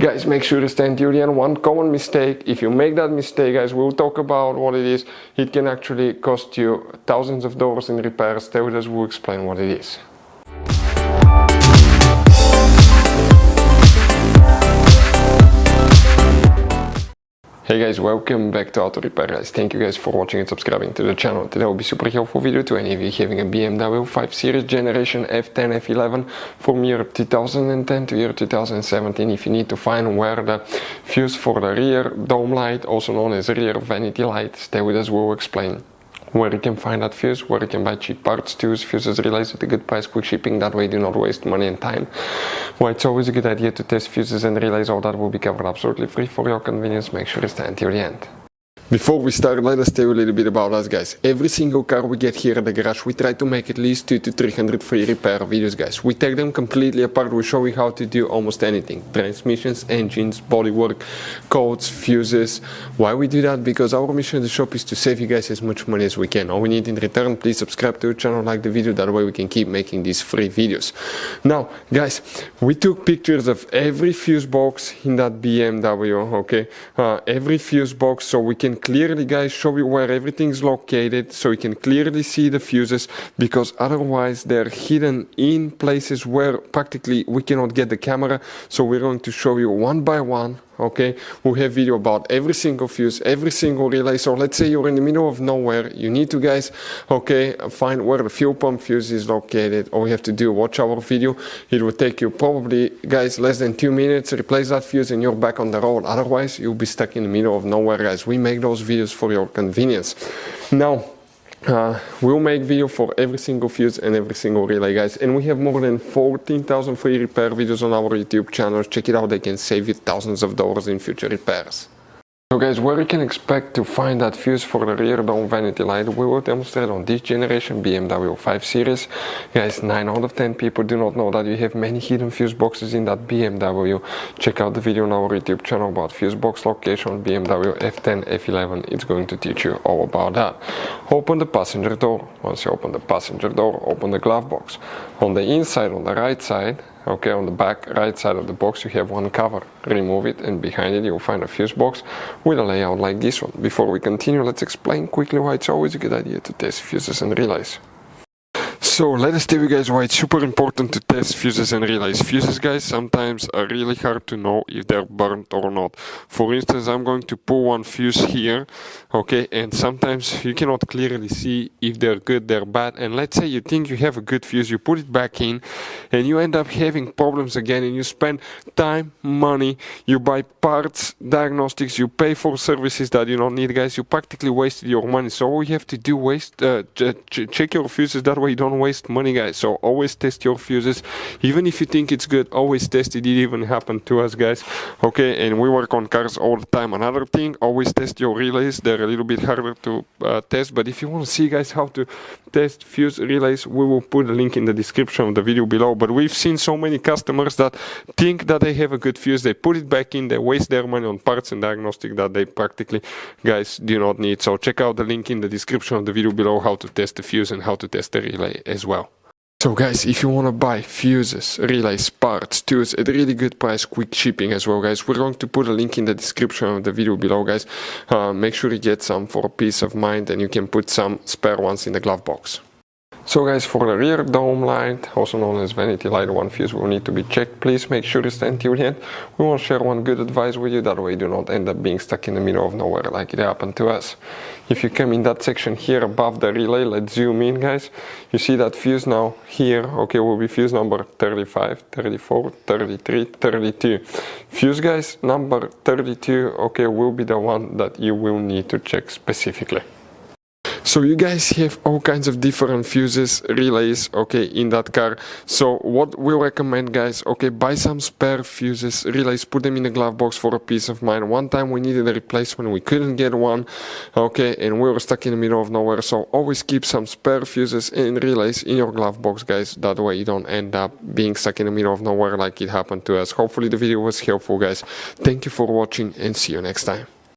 Guys, make sure to stay until the end. One common mistake, if you make that mistake, guys, we'll talk about what it is. It can actually cost you thousands of dollars in repairs. Stay with us, we'll explain what it is. Hey guys, welcome back to Auto Repair guys. Thank you guys for watching and subscribing to the channel. Today will be super helpful video to any of you having a BMW 5 Series generation F10 F11 from year 2010 to year 2017. If you need to find where the fuse for the rear dome light, also known as rear vanity light, stay with us, we'll explain where you can find that fuse, where you can buy cheap parts, tools, fuses, relays at a good price, quick shipping, that way do not waste money and time. Why it's always a good idea to test fuses and relays, all that will be covered absolutely free for your convenience. Make sure to stay until the end. Before we start, let us tell you a little bit about us guys. Every single car we get here at the garage, we try to make at least 200 to 300 free repair videos guys. We take them completely apart, we show you how to do almost anything. Transmissions, engines, bodywork, codes, fuses. Why we do that? Because our mission in the shop is to save you guys as much money as we can. All we need in return, please subscribe to the channel, like the video, that way we can keep making these free videos. Now guys, we took pictures of every fuse box in that BMW, okay? Every fuse box, so we can clearly guys show you where everything is located, so you can clearly see the fuses, because otherwise they're hidden in places where practically we cannot get the camera. So we're going to show you one by one, okay? We have video about every single fuse, every single relay. So let's say you're in the middle of nowhere, you need to guys, okay, find where the fuel pump fuse is located. All you have to do, watch our video. It will take you probably guys less than 2 minutes, replace that fuse and you're back on the road. Otherwise you'll be stuck in the middle of nowhere guys. We make those videos for your convenience. Now we'll make video for every single fuse and every single relay guys, and we have more than 14,000 free repair videos on our YouTube channel. Check it out, they can save you thousands of dollars in future repairs. So guys, where you can expect to find that fuse for the rear dome vanity light, we will demonstrate on this generation BMW 5 Series. Guys, 9 out of 10 people do not know that you have many hidden fuse boxes in that BMW. Check out the video on our YouTube channel about fuse box location, BMW F10 F11. It's going to teach you all about that. Open the passenger door. Once you open the passenger door, open the glove box. On the inside, on the right side, okay, on the back right side of the box you have one cover. Remove it and behind it you'll find a fuse box with a layout like this one. Before we continue, let's explain quickly why it's always a good idea to test fuses and relays. So let us tell you guys why it's super important to test fuses and relays. Fuses guys sometimes are really hard to know if they're burnt or not. For instance, I'm going to pull one fuse here, okay, and sometimes you cannot clearly see if they're good, they're bad. And let's say you think you have a good fuse, you put it back in and you end up having problems again, and you spend time, money, you buy parts, diagnostics, you pay for services that you don't need guys. You practically wasted your money. So all you have to do check your fuses, that way you don't waste money guys. So always test your fuses, even if you think it's good, always test it. It even happened to us guys, okay, and we work on cars all the time. Another thing, always test your relays. They're a little bit harder to test, but if you want to see guys how to test fuse relays, we will put a link in the description of the video below. But we've seen so many customers that think that they have a good fuse, they put it back in, they waste their money on parts and diagnostic that they practically guys do not need. So check out the link in the description of the video below how to test the fuse and how to test the relay as well. So guys, if you want to buy fuses, relays, parts, tools at a really good price, quick shipping as well guys, we're going to put a link in the description of the video below guys. Make sure you get some for peace of mind, and you can put some spare ones in the glove box. So guys, for the rear dome light, also known as vanity light, one fuse will need to be checked. Please make sure to stay until the end. We will share one good advice with you, that way you do not end up being stuck in the middle of nowhere like it happened to us. If you come in that section here above the relay, let's zoom in guys. You see that fuse now here, okay, will be fuse number 35, 34, 33, 32. Fuse guys, number 32, okay, will be the one that you will need to check specifically. So you guys have all kinds of different fuses, relays, okay, in that car. So what we recommend guys, okay, buy some spare fuses, relays, put them in the glove box for a peace of mind. One time we needed a replacement, we couldn't get one, okay, and we were stuck in the middle of nowhere. So always keep some spare fuses and relays in your glove box guys, that way you don't end up being stuck in the middle of nowhere like it happened to us. Hopefully the video was helpful guys. Thank you for watching and see you next time.